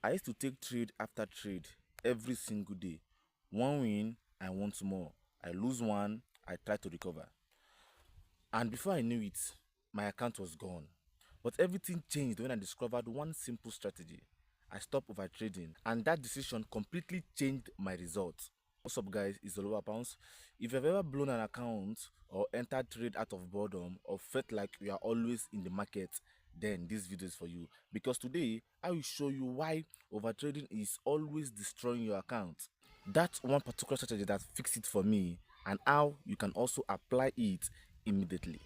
I used to take trade after trade every single day. One win, I want more. I lose one, I try to recover. And before I knew it, my account was gone. But everything changed when I discovered one simple strategy. I stopped overtrading, and that decision completely changed my results. What's up, guys? It's OLUWA-POUNDS. If you've ever blown an account or entered trade out of boredom or felt like you are always in the market, then this video is for you. Because today, I will show you why overtrading is always destroying your account. That's one particular strategy that fixed it for me, and how you can also apply it immediately.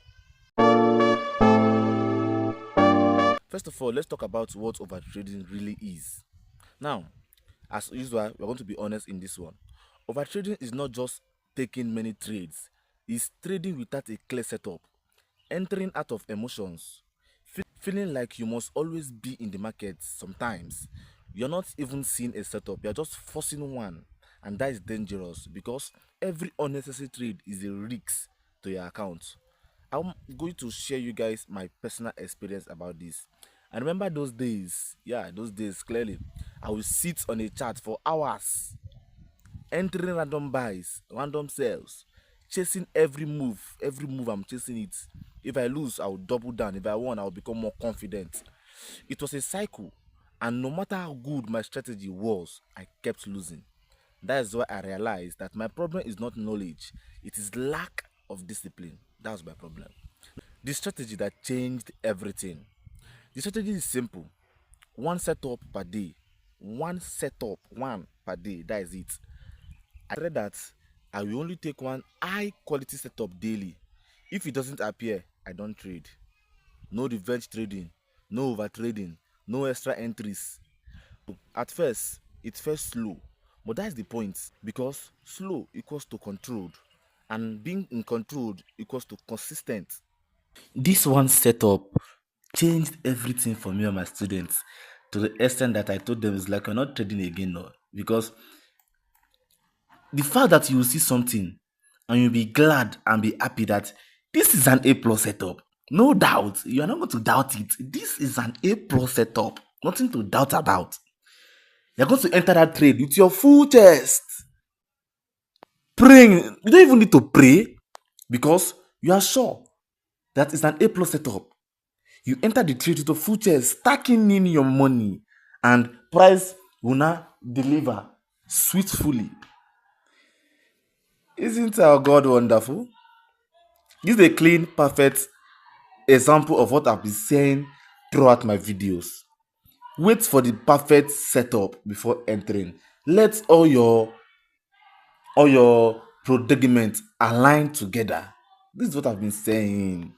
First of all, let's talk about what overtrading really is. Now, as usual, we're going to be honest in this one. Overtrading is not just taking many trades, it's trading without a clear setup, entering out of emotions, feeling like you must always be in the market sometimes. You're not even seeing a setup, you're just forcing one, and that is dangerous because every unnecessary trade is a risk to your account. I'm going to share you guys my personal experience about this. I remember those days, those days clearly. I would sit on a chart for hours, entering random buys, random sells, chasing every move I'm chasing it. If I lose, I'll double down. If I won, I'll become more confident. It was a cycle, and no matter how good my strategy was, I kept losing. That is why I realized that my problem is not knowledge, it is lack of discipline. That's my problem. The strategy that changed everything. The strategy is simple. One setup per day. One setup, one per day. That is it. I said that I will only take one high quality setup daily. If it doesn't appear, I don't trade. No revenge trading, no overtrading, no extra entries. At first, it felt slow, but that's the point, because slow equals to controlled, and being in control equals to consistent. This one setup changed everything for me and my students, to the extent that I told them it's like, you're not trading again, no, because the fact that you will see something and you'll be glad and be happy that this is an A plus setup. No doubt, you are not going to doubt it. This is an A plus setup. Nothing to doubt about. You're going to enter that trade with your full chest. Praying. You don't even need to pray, because you are sure that it's an A plus setup. You enter the trade with your full chest, stacking in your money, and price will now deliver sweetfully. Isn't our God wonderful? This is a clean, perfect example of what I've been saying throughout my videos. Wait for the perfect setup before entering. Let all your predicaments align together. This is what I've been saying.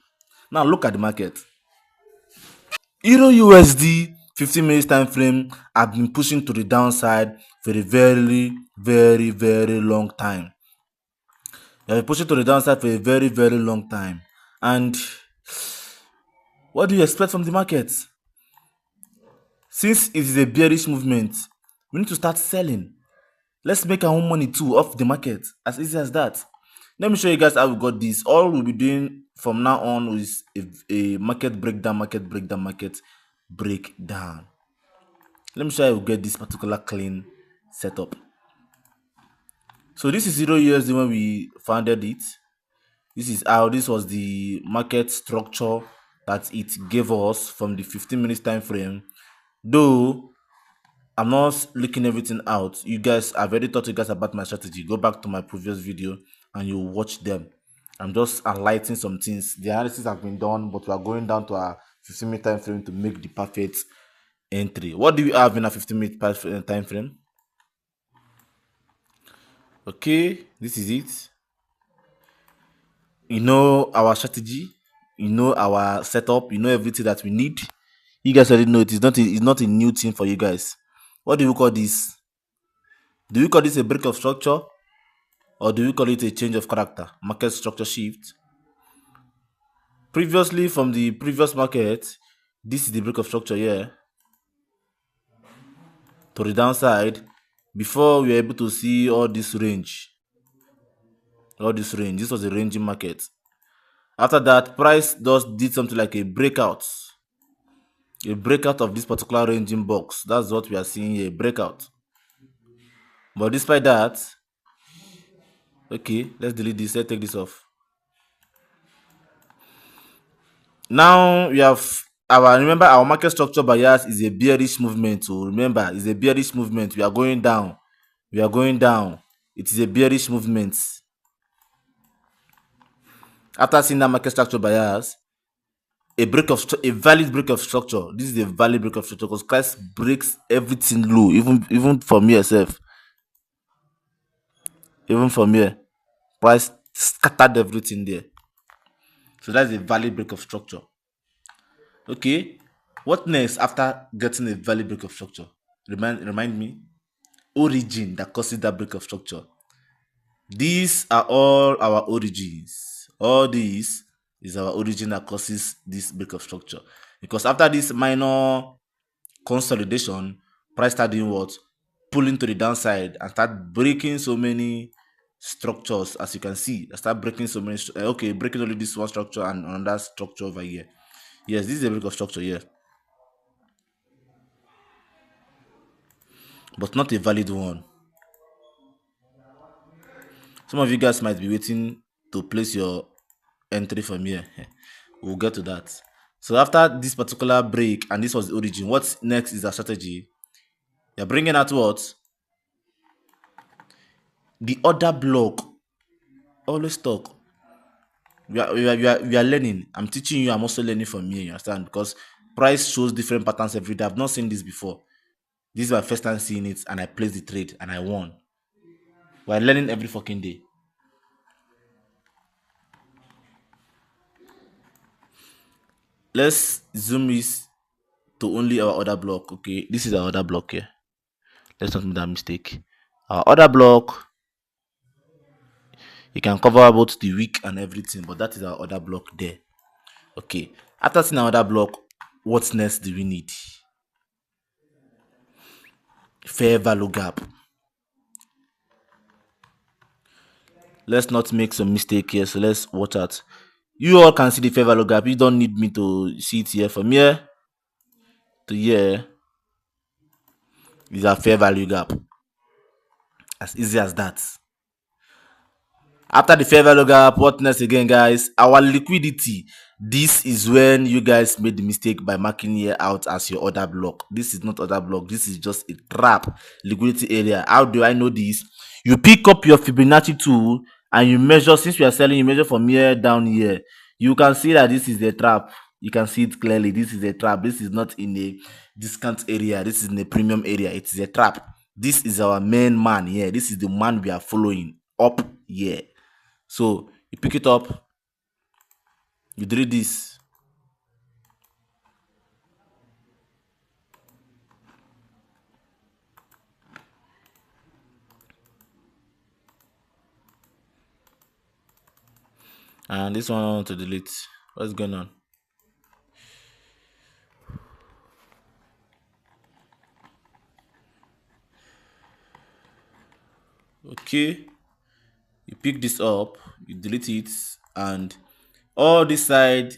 Now look at the market. Euro USD 15 minutes time frame have been pushing to the downside for a very, very, very long time. They have been pushing to the downside for a very, very long time. And what do you expect from the market? Since it is a bearish movement, we need to start selling. Let's make our own money too off the market. As easy as that. Let me show you guys how we got this. All we'll be doing from now on is a market breakdown, market breakdown, market breakdown. Let me show you how we get this particular clean setup. So this is €0 when we founded it. This was the market structure that it gave us from the 15 minutes time frame. Though I'm not looking everything out. You guys, I've already taught you guys about my strategy. Go back to my previous video and you watch them. I'm just highlighting some things. The analysis have been done, but we are going down to our 15-minute time frame to make the perfect entry. What do we have in a 15-minute time frame? Okay, this is it. You know our strategy, you know our setup, you know everything that we need. You guys already know it. It's not a new thing for you guys. What do you call this? Do we call this a break of structure, or do we call it a change of character? Market structure shift. Previously, from the previous market, this is the break of structure here to the downside before we were able to see all this range. This was a ranging market. After that, price just did something like a breakout. a breakout of this particular ranging box. That's what we are seeing here, breakout. But despite that, okay, let's delete this. Let's take this off. Now we have remember our market structure bias is a bearish movement. So remember, it's a bearish movement. We are going down. We are going down. It is a bearish movement. After seeing that market structure bias, a valid break of structure. This is a valid break of structure because Christ breaks everything low, even from here self. Even from here, price scattered everything there. So that's a valid break of structure. Okay, what next after getting a valid break of structure? Remind me. Origin that causes that break of structure. These are all our origins. All these is our origin that causes this break of structure. Because after this minor consolidation, price started doing what? Pulling to the downside and start breaking so many structures. As you can see, I start breaking so many. Okay, breaking only this one structure and another structure over here. Yes, this is a break of structure here, but not a valid one. Some of you guys might be waiting to place your entry from here. We'll get to that. So after this particular break, and this was the origin, what's next is a strategy. You're bringing out what? The other block. Always talk. We are learning. I'm teaching you. I'm also learning from you. You understand? Because price shows different patterns every day. I've not seen this before. This is my first time seeing it, and I placed the trade and I won. We're learning every fucking day. Let's zoom this to only our order block. Okay, this is our order block here. Let's not make that mistake. Our order block, you can cover both the week and everything, but that is our order block there. Okay, after seeing our order block, what next do we need? Fair value gap. Let's not make some mistake here, so let's watch out. You all can see the fair value gap. You don't need me to see it here. From here to here is our fair value gap. As easy as that. After the fair value gap, what next again, guys? Our liquidity. This is when you guys made the mistake by marking here out as your order block. This is not order block. This is just a trap liquidity area. How do I know this? You pick up your Fibonacci tool and you measure. Since we are selling, you measure from here down here. You can see that this is a trap. You can see it clearly. This is a trap. This is not in a discount area. This is in a premium area. It is a trap. This is our main man here. This is the man we are following up here. So you pick it up, you do this. And this one I want to delete. What's going on? Okay. You pick this up, you delete it, and all this side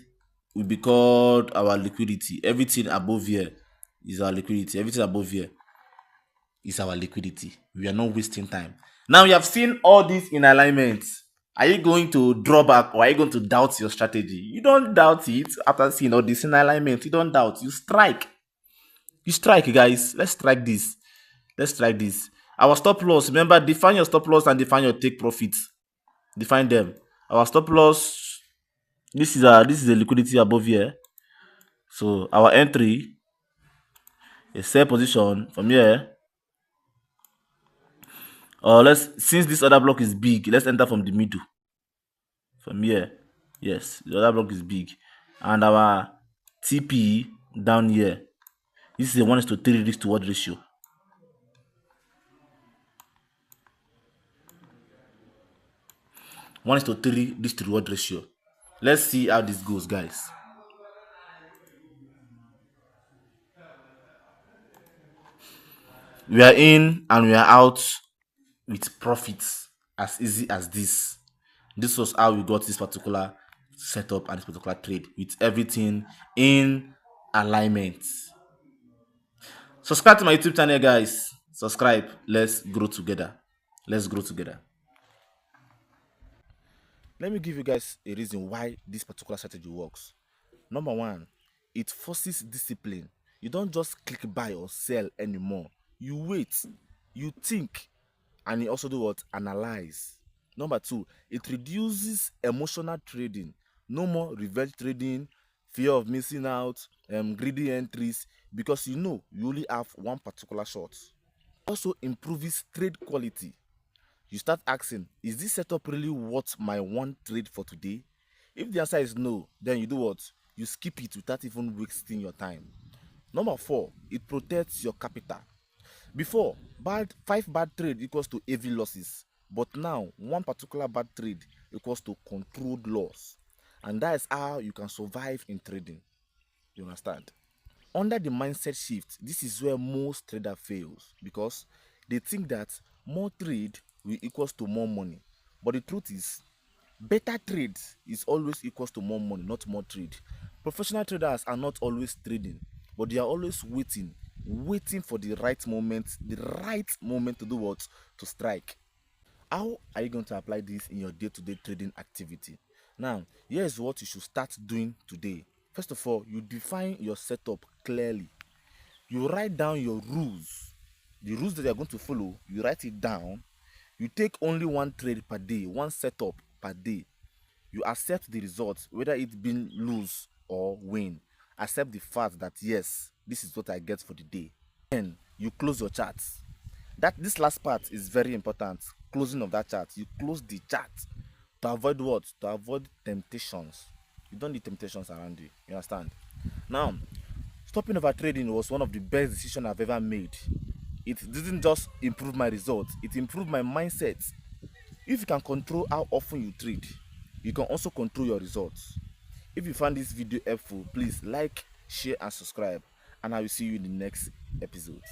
will be called our liquidity. Everything above here is our liquidity. Everything above here is our liquidity. We are not wasting time. Now you have seen all this in alignment. Are you going to draw back or are you going to doubt your strategy? You don't doubt it after seeing all this in alignment. You don't doubt. You strike. You strike, guys. Let's strike this. Let's strike this. Our stop loss. Remember, define your stop loss and define your take profits. Define them. Our stop loss. This is a liquidity above here. So our entry is sell position from here. Since this other block is big, let's enter from the middle. From here. Yes, the other block is big. And our TP down here. This is a 1:3 risk to reward ratio. One is to 3 risk to reward ratio. Let's see how this goes, guys. We are in and we are out with profits as easy as this. This was how we got this particular setup and this particular trade with everything in alignment. Subscribe to my YouTube channel, guys. Subscribe. Let's grow together. Let's grow together. Let me give you guys a reason why this particular strategy works. Number one, it forces discipline. You don't just click buy or sell anymore. You wait, you think, and you also do what? Analyze. Number two, it reduces emotional trading. No more revenge trading, fear of missing out, greedy entries, because you know you only have one particular shot. Also improves trade quality. You start asking, is this setup really worth my one trade for today? If the answer is no, then you do what? You skip it without even wasting your time. Number four, it protects your capital. Before, five bad trade equals to heavy losses, but now one particular bad trade equals to controlled loss, and that is how you can survive in trading. You understand? Under the mindset shift, this is where most trader fails, because they think that more trade will equals to more money, but the truth is better trade is always equals to more money, not more trade. Professional traders are not always trading, but they are always waiting for the right moment to do what? To strike. How are you going to apply this in your day-to-day trading activity? Now, here's what you should start doing today. First of all, you define your setup clearly. You write down your rules, the rules that you are going to follow. You write it down. You take only one trade per day, one setup per day. You accept the results, whether it been lose or win. Accept the fact that yes, this is what I get for the day. Then you close your charts. This last part is very important. Closing of that chart. You close the chart to avoid what? To avoid temptations. You don't need temptations around you. You understand? Now, stopping over trading was one of the best decisions I've ever made. It didn't just improve my results, it improved my mindset. If you can control how often you trade, you can also control your results. If you found this video helpful, please like, share and subscribe, and I will see you in the next episodes.